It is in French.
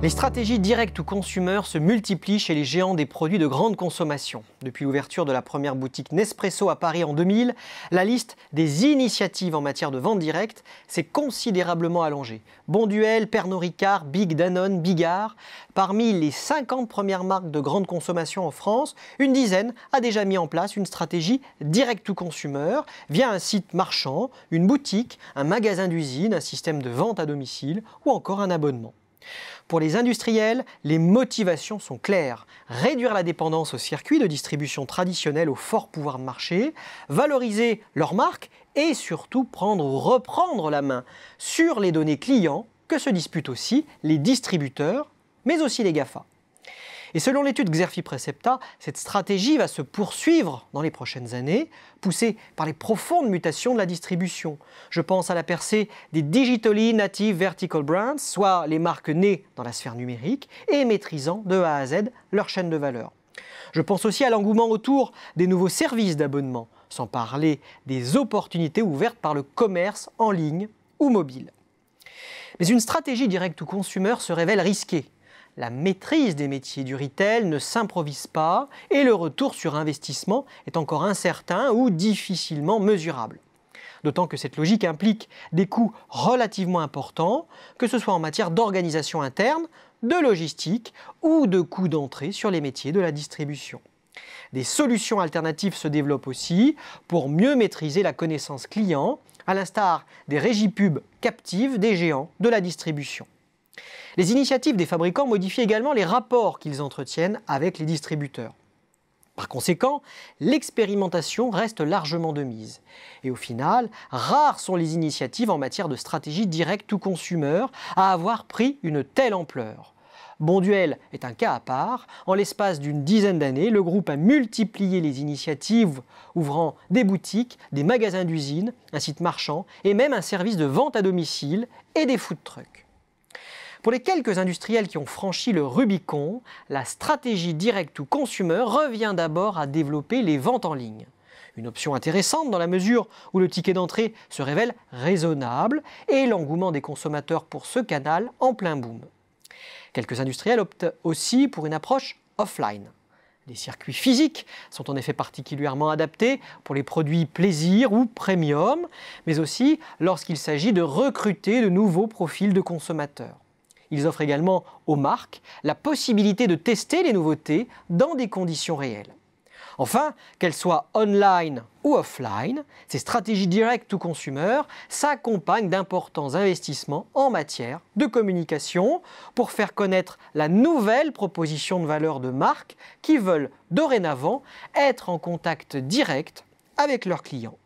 Les stratégies direct to consumer se multiplient chez les géants des produits de grande consommation. Depuis l'ouverture de la première boutique Nespresso à Paris en 2000, la liste des initiatives en matière de vente directe s'est considérablement allongée. Bonduelle, Pernod Ricard, Big Danone, Bigard. Parmi les 50 premières marques de grande consommation en France, une dizaine a déjà mis en place une stratégie direct to consumer via un site marchand, une boutique, un magasin d'usine, un système de vente à domicile ou encore un abonnement. Pour les industriels, les motivations sont claires. Réduire la dépendance aux circuits de distribution traditionnels au fort pouvoir de marché, valoriser leur marque et surtout prendre ou reprendre la main sur les données clients que se disputent aussi les distributeurs, mais aussi les GAFA. Et selon l'étude Xerfi Precepta, cette stratégie va se poursuivre dans les prochaines années, poussée par les profondes mutations de la distribution. Je pense à la percée des Digitally Native Vertical Brands, soit les marques nées dans la sphère numérique et maîtrisant de A à Z leur chaîne de valeur. Je pense aussi à l'engouement autour des nouveaux services d'abonnement, sans parler des opportunités ouvertes par le commerce en ligne ou mobile. Mais une stratégie direct to consumer se révèle risquée. La maîtrise des métiers du retail ne s'improvise pas et le retour sur investissement est encore incertain ou difficilement mesurable. D'autant que cette logique implique des coûts relativement importants, que ce soit en matière d'organisation interne, de logistique ou de coûts d'entrée sur les métiers de la distribution. Des solutions alternatives se développent aussi pour mieux maîtriser la connaissance client, à l'instar des régies pub captives des géants de la distribution. Les initiatives des fabricants modifient également les rapports qu'ils entretiennent avec les distributeurs. Par conséquent, l'expérimentation reste largement de mise. Et au final, rares sont les initiatives en matière de stratégie direct to consumer à avoir pris une telle ampleur. Bonduelle est un cas à part. En l'espace d'une dizaine d'années, le groupe a multiplié les initiatives ouvrant des boutiques, des magasins d'usine, un site marchand et même un service de vente à domicile et des food trucks. Pour les quelques industriels qui ont franchi le Rubicon, la stratégie direct to consumer revient d'abord à développer les ventes en ligne. Une option intéressante dans la mesure où le ticket d'entrée se révèle raisonnable et l'engouement des consommateurs pour ce canal en plein boom. Quelques industriels optent aussi pour une approche offline. Les circuits physiques sont en effet particulièrement adaptés pour les produits plaisir ou premium, mais aussi lorsqu'il s'agit de recruter de nouveaux profils de consommateurs. Ils offrent également aux marques la possibilité de tester les nouveautés dans des conditions réelles. Enfin, qu'elles soient online ou offline, ces stratégies direct to consumer s'accompagnent d'importants investissements en matière de communication pour faire connaître la nouvelle proposition de valeur de marques qui veulent dorénavant être en contact direct avec leurs clients.